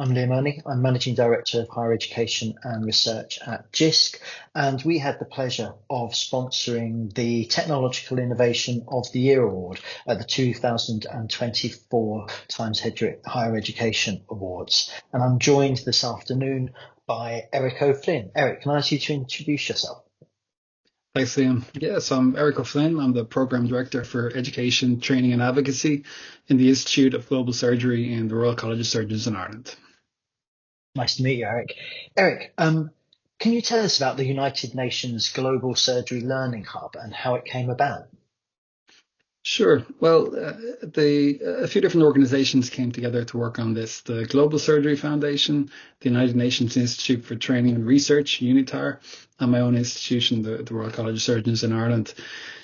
I'm Liam Earney. I'm Managing Director of Higher Education and Research at Jisc, and we had the pleasure of sponsoring the Technological Innovation of the Year Award at the 2024 Times Higher Education Awards. And I'm joined this afternoon by Eric O'Flynn. Eric, can I ask you to introduce yourself? Thanks, Liam. Yes, I'm Eric O'Flynn. I'm the Program Director for Education, Training and Advocacy in the Institute of Global Surgery in the Royal College of Surgeons in Ireland. Nice to meet you, Eric. Eric, can you tell us about the United Nations Global Surgery Learning Hub and how it came about? Sure. Well, a few different organizations came together to work on this. The Global Surgery Foundation, the United Nations Institute for Training and Research, UNITAR, and my own institution, the Royal College of Surgeons in Ireland.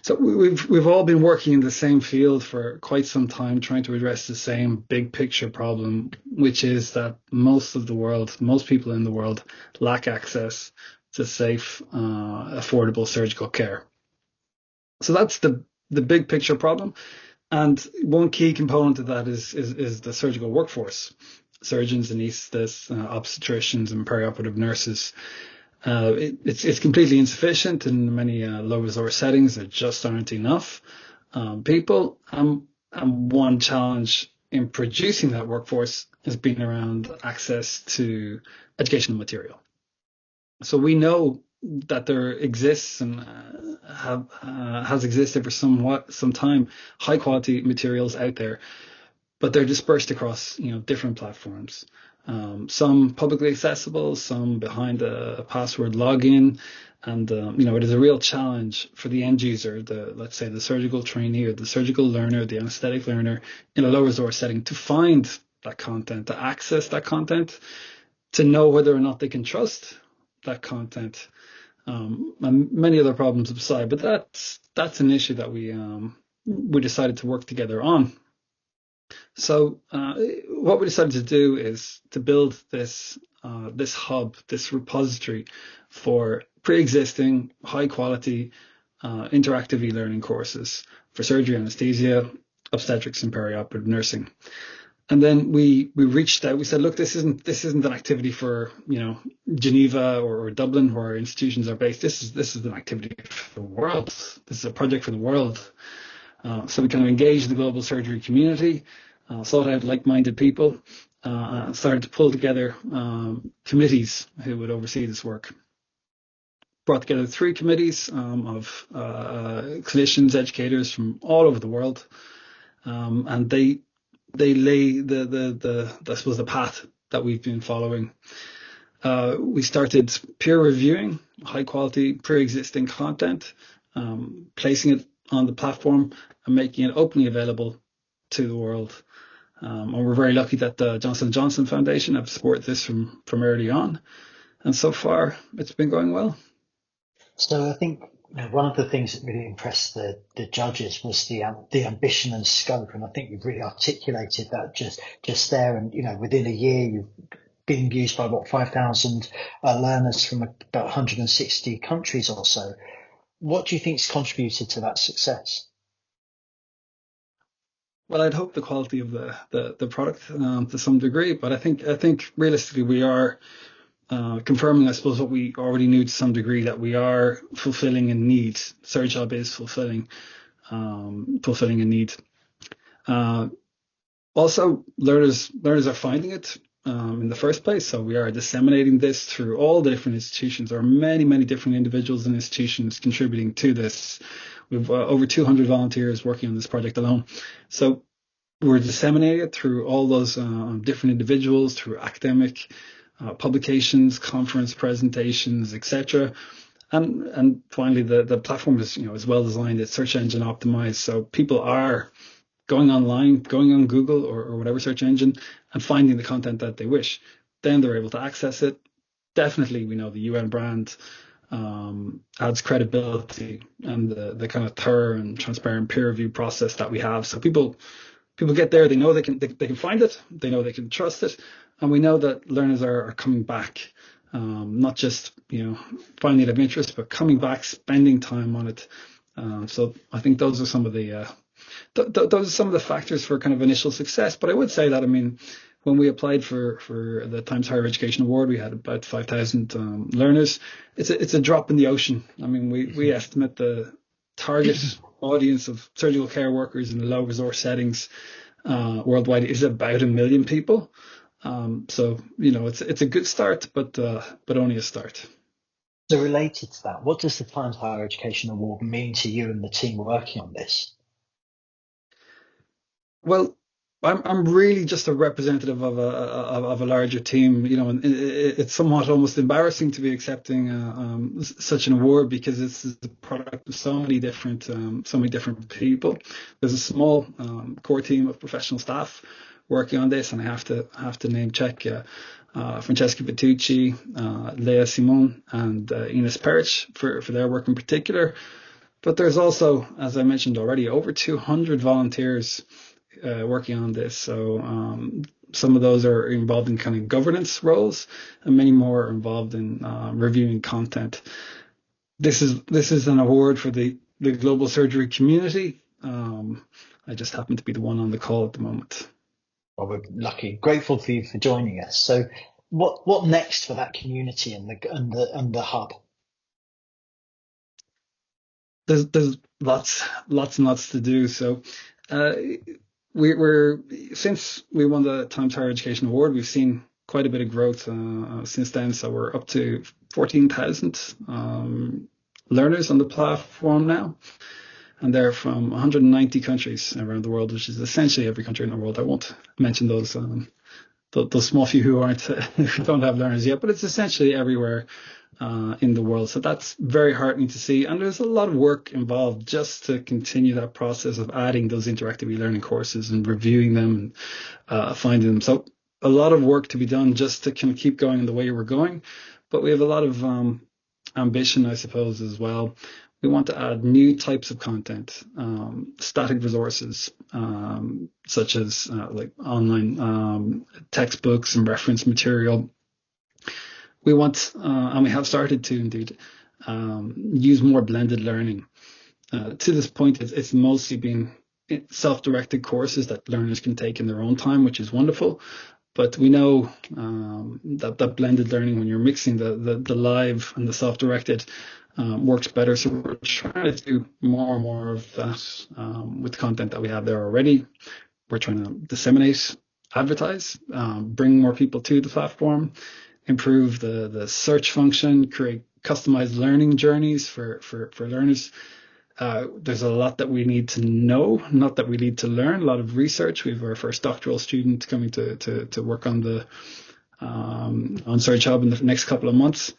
So we've all been working in the same field for quite some time, trying to address the same big picture problem, which is that most people in the world lack access to safe, affordable surgical care. So that's the big picture problem. And one key component of that is the surgical workforce, surgeons, anaesthetists, obstetricians, and perioperative nurses. It's completely insufficient in many low resource settings. There just aren't enough people. And one challenge in producing that workforce has been around access to educational material. So we know that there exists and has existed for some time high quality materials out there, but they're dispersed across different platforms. Some publicly accessible, some behind a password login, and it is a real challenge for the end user, let's say the surgical trainee or the surgical learner, the anaesthetic learner in a low resource setting, to find that content, to access that content, to know whether or not they can trust that content, and many other problems aside. But that's an issue that we decided to work together on. So what we decided to do is to build this hub, this repository for pre-existing high quality interactive e-learning courses for surgery, anesthesia, obstetrics, and perioperative nursing. And then we reached out. We said, look, this isn't an activity for Geneva or Dublin, where our institutions are based. This is an activity for the world. This is a project for the world. So we kind of engaged the global surgery community, sought out like-minded people, started to pull together committees who would oversee this work. Brought together 3 committees of clinicians, educators from all over the world, and they lay I suppose the path that we've been following. We started peer reviewing high quality pre-existing content, placing it on the platform and making it openly available to the world. And we're very lucky that the Johnson & Johnson Foundation have supported this from early on. And so far, it's been going well. So I think one of the things that really impressed the judges was the ambition and scope, and I think you've really articulated that just there. And within a year, you've been used by 5,000 learners from about 160 countries or so. What do you think's contributed to that success? Well, I'd hope the quality of the product to some degree, but I think realistically we are confirming, I suppose, what we already knew to some degree, that we are fulfilling a need. SurgeHub is fulfilling a need. Also, learners are finding it in the first place. So we are disseminating this through all the different institutions. There are many different individuals and institutions contributing to this. We've over 200 volunteers working on this project alone. So we're disseminating it through all those different individuals, through academic publications, conference presentations, etc. And finally, the platform is well designed. It's search engine optimized, so people are going online, going on Google or whatever search engine, and finding the content that they wish. Then they're able to access it. Definitely, we know the UN brand adds credibility and the kind of thorough and transparent peer review process that we have. So people get there, they know they can find it, they know they can trust it, and we know that learners are coming back, not just finding it of interest, but coming back, spending time on it. So I think those are some of the factors for kind of initial success. But I would say that, when we applied for the Times Higher Education Award, we had about 5,000 learners. It's a drop in the ocean. I mean, we estimate the target audience of surgical care workers in low resource settings worldwide is about 1 million people. So it's a good start, but only a start. So related to that, what does the Times Higher Education Award mean to you and the team working on this? Well, I'm really just a representative of a larger team, and it's somewhat almost embarrassing to be accepting such an award because it's the product of so many different people. There's a small core team of professional staff working on this, and I have to name check Francesca Bertucci, Leah Simon, and Ines Perich for their work in particular. But there's also, as I mentioned already, over 200 volunteers working on this. So some of those are involved in kind of governance roles, and many more are involved in reviewing content. This is an award for the global surgery community. I just happen to be the one on the call at the moment. Well, we're lucky, grateful for you for joining us. So, what next for that community and the hub? There's lots and lots to do. So. We're since we won the Times Higher Education Award, we've seen quite a bit of growth since then. So we're up to 14,000 learners on the platform now, and they're from 190 countries around the world, which is essentially every country in the world. I won't mention those small few who don't have learners yet, but it's essentially everywhere in the world. So that's very heartening to see. And there's a lot of work involved just to continue that process of adding those interactive e-learning courses and reviewing them and finding them. So a lot of work to be done just to kind of keep going the way we're going. But we have a lot of ambition, I suppose, as well. We want to add new types of content, static resources, such as like online textbooks and reference material. We want, and we have started to indeed, use more blended learning. To this point, it's mostly been self-directed courses that learners can take in their own time, which is wonderful. But we know that blended learning, when you're mixing the live and the self-directed, works better. So we're trying to do more and more of that with the content that we have there already. We're trying to disseminate, advertise, bring more people to the platform, improve the search function, create customized learning journeys for learners. There's a lot that we need to know, not that we need to learn. A lot of research. We have our first doctoral student coming to work on on Search Hub in the next couple of months,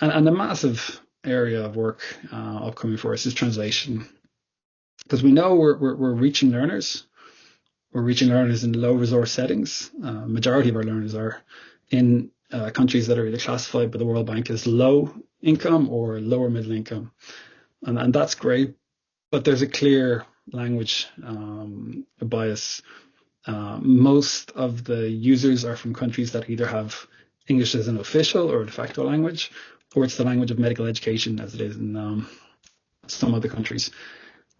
and a massive area of work upcoming for us is translation, because we know we're reaching learners. We're reaching learners in low resource settings. Majority of our learners are in countries that are either classified by the World Bank as low income or lower middle income. And that's great, but there's a clear language bias. Most of the users are from countries that either have English as an official or de facto language, or it's the language of medical education as it is in some other countries.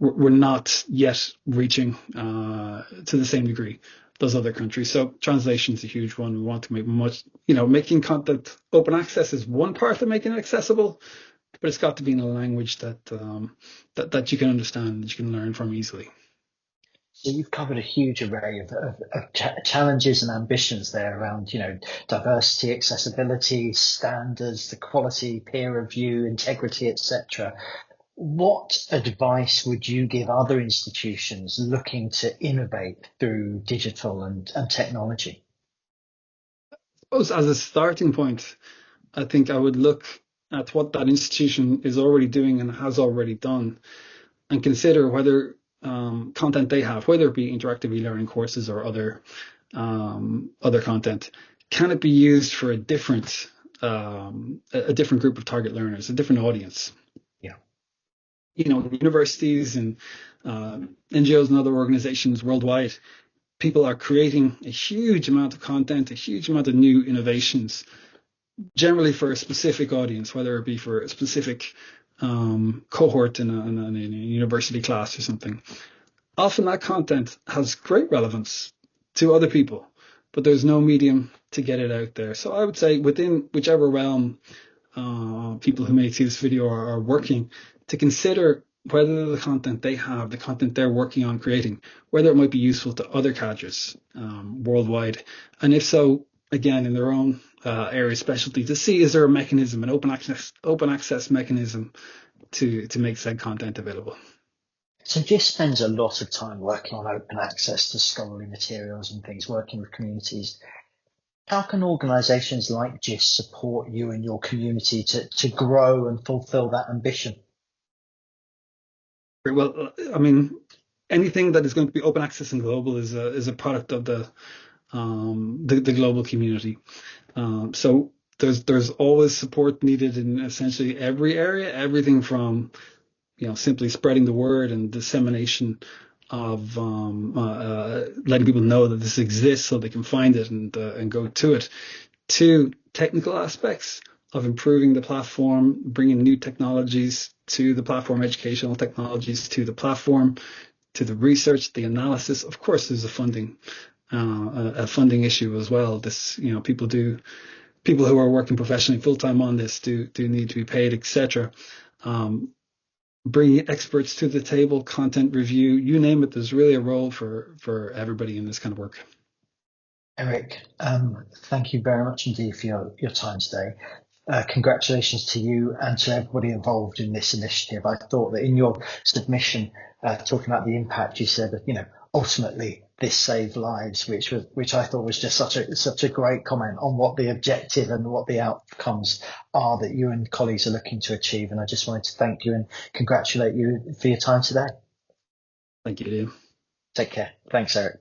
We're not yet reaching to the same degree those other countries. So translation is a huge one. We want to make making content open access is one part of making it accessible, but it's got to be in a language that you can understand, that you can learn from easily. So you've covered a huge array of challenges and ambitions there around, diversity, accessibility, standards, the quality, peer review, integrity, etc. What advice would you give other institutions looking to innovate through digital and technology? I suppose as a starting point, I think I would look at what that institution is already doing and has already done, and consider whether content they have, whether it be interactive e-learning courses or other content, can it be used for a different group of target learners, a different audience? Yeah. Universities and NGOs and other organizations worldwide, people are creating a huge amount of content, a huge amount of new innovations, generally for a specific audience, whether it be for a specific cohort in a university class or something. Often that content has great relevance to other people, but there's no medium to get it out there. So I would say within whichever realm people who may see this video are working, to consider whether the content they have, the content they're working on creating, whether it might be useful to other cadres worldwide. And if so, again, in their own area specialty, to see is there a mechanism, an open access mechanism to make said content available. So Jisc spends a lot of time working on open access to scholarly materials and things, working with communities. How can organisations like Jisc support you and your community to grow and fulfil that ambition? Well, I mean, anything that is going to be open access and global is a product of the global community. So there's always support needed in essentially every area, everything from simply spreading the word and dissemination of letting people know that this exists so they can find it and go to it, to technical aspects of improving the platform, bringing new technologies to the platform, educational technologies to the platform, to the research, the analysis. Of course, there's a funding issue as well. This, people who are working professionally full time on this do need to be paid, etc. Bringing experts to the table, content review, you name it. There's really a role for everybody in this kind of work. Eric, thank you very much indeed for your time today. Congratulations to you and to everybody involved in this initiative. I thought that in your submission, talking about the impact, you said that, ultimately this saved lives, which I thought was just such a great comment on what the objective and what the outcomes are that you and colleagues are looking to achieve. And I just wanted to thank you and congratulate you for your time today. Thank you, Liam. Take care. Thanks, Eric.